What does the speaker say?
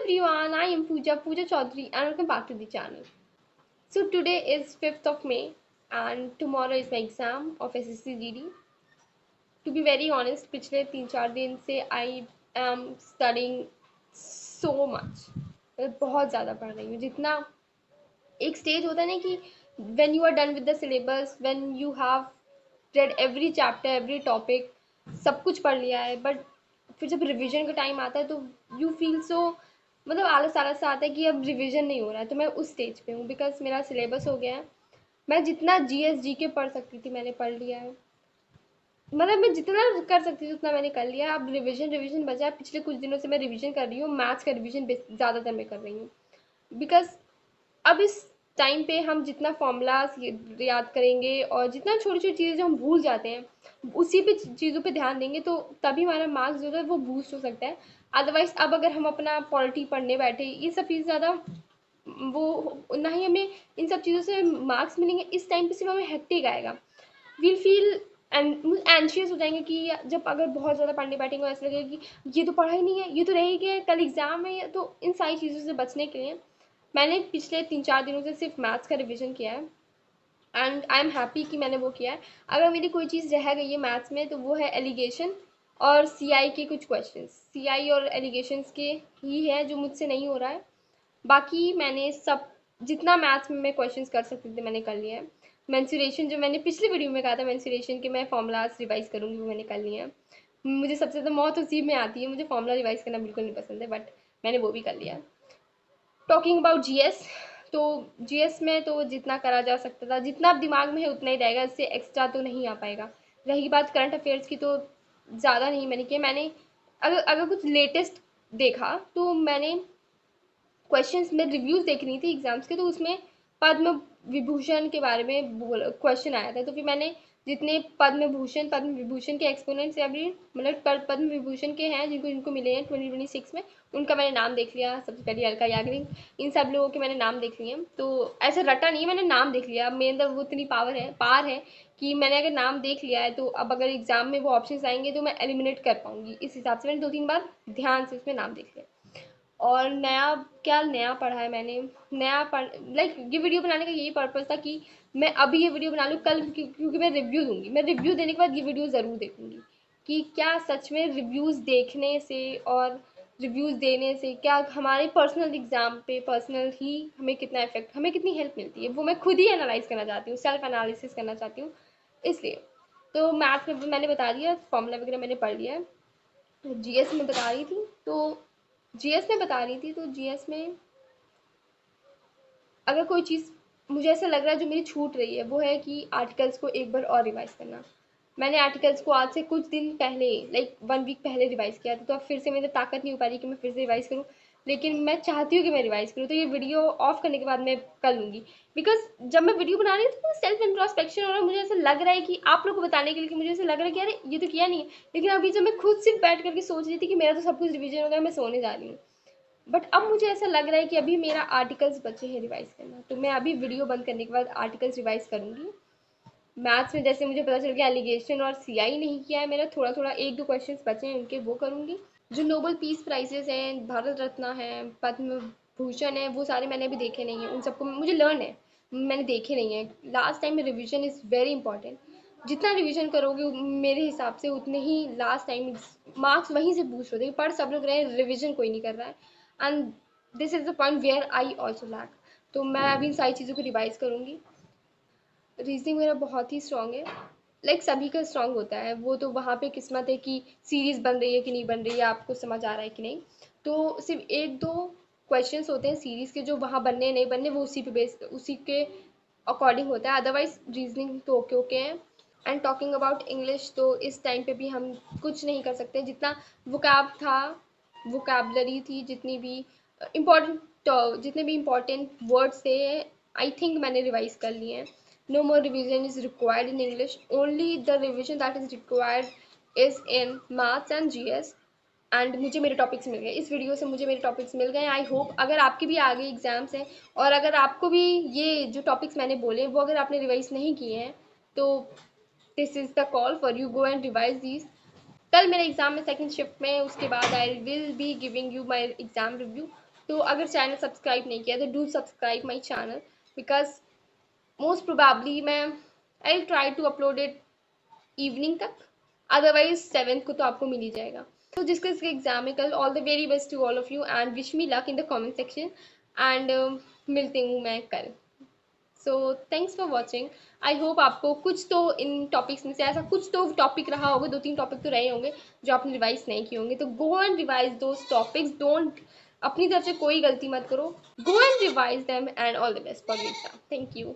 everyone, I am Pooja Chaudhary and welcome back to the channel. So today is 5th of May and tomorrow is my exam of SSC GD. To be very honest, पिछले 3-4 दिन से I am studying so much. मैं बहुत ज़्यादा पढ़ रही हूँ. जितना एक स्टेज होता है ना कि when you are done with the syllabus, when you have read every chapter, every topic, सब कुछ पढ़ लिया है, बट फिर जब रिवीजन का टाइम आता है तो यू फील सो, मतलब आलस आलस सा आता है कि अब रिवीजन नहीं हो रहा है. तो मैं उस स्टेज पे हूँ बिकॉज मेरा सिलेबस हो गया है. मैं जितना GS GK पढ़ सकती थी मैंने पढ़ लिया है. मतलब मैं जितना कर सकती थी उतना मैंने कर लिया. अब रिवीजन रिवीजन बचा है. पिछले कुछ दिनों से मैं रिवीजन कर रही हूँ. मैथ्स का रिवीजन ज़्यादातर मैं कर रही हूँ बिकॉज अब इस टाइम पे हम जितना फॉर्मूलाज याद करेंगे और जितना छोटी छोटी चीज़ें जो हम भूल जाते हैं उसी पे चीज़ों पे ध्यान देंगे तो तभी हमारा मार्क्स जो है वो बूस्ट हो सकता है. अदरवाइज अब अगर हम अपना पॉलिटी पढ़ने बैठे ये सब चीज़ ज़्यादा वो ना ही हमें इन सब चीज़ों से मार्क्स मिलेंगे. इस टाइम पे सिर्फ हमें हेक्टिक आएगा. वील फील एंशियस हो जाएंगे कि जब अगर बहुत ज़्यादा पढ़ने बैठेंगे ऐसा लगेगा कि ये तो पढ़ा ही नहीं है, ये तो रह ही गया है, कल एग्ज़ाम है. तो इन सारी चीज़ों से बचने के लिए मैंने पिछले 3-4 दिनों से सिर्फ मैथ्स का रिवीजन किया है एंड आई एम हैप्पी कि मैंने वो किया है. अगर मेरी कोई चीज़ रह गई है मैथ्स में तो वो है एलिगेशन और CI के कुछ क्वेश्चंस. CI और एलिगेशंस के ही है जो मुझसे नहीं हो रहा है. बाकी मैंने सब जितना मैथ्स में मैं क्वेश्चंस कर सकती थी मैंने कर लिया है. मेंसुरेशन जो मैंने पिछली वीडियो में कहा था मेंसुरेशन के मैं फॉर्मूलाज रिवाइज करूँगी वो मैंने कर लिए हैं. मुझे सबसे ज़्यादा मौत उसी में आती है. मुझे फॉर्मूला रिवाइज करना बिल्कुल नहीं पसंद है बट मैंने वो भी कर लिया. टॉकिंग अबाउट GS, तो GS में तो जितना करा जा सकता था जितना अब दिमाग में है उतना ही रहेगा. इससे एक्स्ट्रा तो नहीं आ पाएगा. रही बात करंट अफेयर्स की तो ज़्यादा नहीं मैंने किया. मैंने अगर अगर कुछ लेटेस्ट देखा तो मैंने क्वेश्चंस में रिव्यूज़ देख रही थी एग्जाम्स के तो उसमें पद्म विभूषण के बारे में क्वेश्चन आया था. तो फिर मैंने जितने पद्म विभूषण के एक्सपोनेंट्स या भी मतलब पद्म विभूषण के हैं जिनको जिनको मिले हैं 2026 में उनका मैंने नाम देख लिया. सबसे पहले अलका याग्निक, इन सब लोगों के मैंने नाम देख लिए. तो ऐसे रटा नहीं, मैंने नाम देख लिया. अब मेरे अंदर वो इतनी पार है कि मैंने अगर नाम देख लिया है तो अब अगर एग्जाम में वो ऑप्शन आएंगे तो मैं एलिमिनेट कर पाऊंगी. इस हिसाब से मैंने 2-3 बार ध्यान से उसमें नाम देख लिया. और नया पढ़ा है मैंने. नया पढ़ लाइक ये वीडियो बनाने का यही पर्पज़ था कि मैं अभी ये वीडियो बना लूँ कल क्योंकि मैं रिव्यू दूंगी. मैं रिव्यू देने के बाद ये वीडियो ज़रूर देखूंगी कि क्या सच में रिव्यूज़ देखने से और रिव्यूज़ देने से क्या हमारे पर्सनल एग्ज़ाम पे पर्सनल ही हमें कितना इफेक्ट, हमें कितनी हेल्प मिलती है. वो मैं खुद ही एनालाइज करना चाहती हूँ, सेल्फ एनालिसिस करना चाहती हूँ. इसलिए तो मैथ में मैंने बता दिया, फॉर्मूला वगैरह मैंने पढ़ लिया है. GS में बता रही थी तो GS में अगर कोई चीज़ मुझे ऐसा लग रहा है जो मेरी छूट रही है वो है कि आर्टिकल्स को एक बार और रिवाइज करना. मैंने आर्टिकल्स को आज से कुछ दिन पहले लाइक 1 वीक पहले रिवाइज किया था. तो अब फिर से मेरी ताकत नहीं हो पा रही कि मैं फिर से रिवाइज करूँ. लेकिन मैं चाहती हूँ कि मैं रिवाइज करूँ. तो ये वीडियो ऑफ करने के बाद मैं कर लूँगी बिकॉज जब मैं वीडियो बना रही हूँ तो सेल्फ इंट्रोस्पेक्शन हो रहा है. मुझे ऐसा लग रहा है कि आप लोग को बताने के लिए कि मुझे ऐसा लग रहा है कि अरे ये तो किया नहीं है. लेकिन अभी जब मैं खुद सिर्फ बैठ करके सोच रही थी कि मेरा तो सब कुछ रिविजन हो गया, मैं सोने जा रही हूँ. बट अब मुझे ऐसा लग रहा है कि अभी मेरा आर्टिकल्स बचे हैं रिवाइज करना. तो मैं अभी वीडियो बंद करने के बाद आर्टिकल्स रिवाइज करूँगी. मैथ्स में जैसे मुझे पता चल गया एलिगेशन और CI नहीं किया है मेरा, थोड़ा थोड़ा 1-2 क्वेश्चंस बचे हैं उनके वो करूँगी. जो नोबल पीस प्राइजेस हैं, भारत रत्न है, पद्म भूषण है, वो सारे मैंने अभी देखे नहीं हैं. उन सबको मुझे लर्न है, मैंने देखे नहीं है. लास्ट टाइम में रिविजन इज़ वेरी इंपॉर्टेंट. जितना रिविजन करोगे मेरे हिसाब से उतने ही लास्ट टाइम मार्क्स वहीं से बूस्ट होते हैं. पढ़ सब लोग रहे हैं, रिविजन कोई नहीं कर रहा है. And this is the point where I also lack. तो मैं अभी इन सारी चीज़ों को रिवाइज करूँगी. रीजनिंग मेरा बहुत ही स्ट्रॉन्ग है. लाइक सभी का स्ट्रॉन्ग होता है. वो तो वहाँ पे किस्मत है कि सीरीज़ बन रही है कि नहीं बन रही है, आपको समझ आ रहा है कि नहीं. तो सिर्फ 1-2 क्वेश्चंस होते हैं सीरीज़ के जो वहाँ बनने नहीं बनने वो उसी के अकॉर्डिंग होता है. अदरवाइज रीजनिंग तो ओके ओके है. एंड टॉकिंग अबाउट इंग्लिश तो इस टाइम पे भी हम कुछ नहीं कर सकते. जितना वोकैब था, वोकैबलरी थी, जितने भी इम्पोर्टेंट वर्ड्स थे आई थिंक मैंने रिवाइज कर लिए हैं. No more revision is required in English. Only the revision that is required is in maths and GS. And मुझे मेरे टॉपिक्स मिल गए. इस वीडियो से मुझे मेरे टॉपिक्स मिल गए. आई होप अगर आपके भी आगे एग्जाम्स हैं और अगर आपको भी ये जो टॉपिक्स मैंने बोले वो अगर आपने रिवाइज नहीं किए हैं तो this is the call for you, go and revise these. कल मेरे एग्जाम में सेकंड शिफ्ट में, उसके बाद I will be giving you my exam review. तो अगर चैनल सब्सक्राइब नहीं किया तो do subscribe my channel, because most probably मैं I try to upload it evening तक, अदरवाइज 7th को तो आपको मिल ही जाएगा। तो जिसका इसका एग्जाम है कल, all the very best to all of you and wish me luck in the comment section. And मिलती हूँ मैं कल। So thanks for watching. I hope आपको कुछ तो इन टॉपिक्स में से ऐसा कुछ तो टॉपिक रहा होगा, 2-3 टॉपिक तो रहे होंगे जो आपने रिवाइज नहीं किए होंगे। तो गो and revise those topics, don't अपनी तरफ से कोई गलती मत करो, गो and revise them and all the best for exam. Thank you.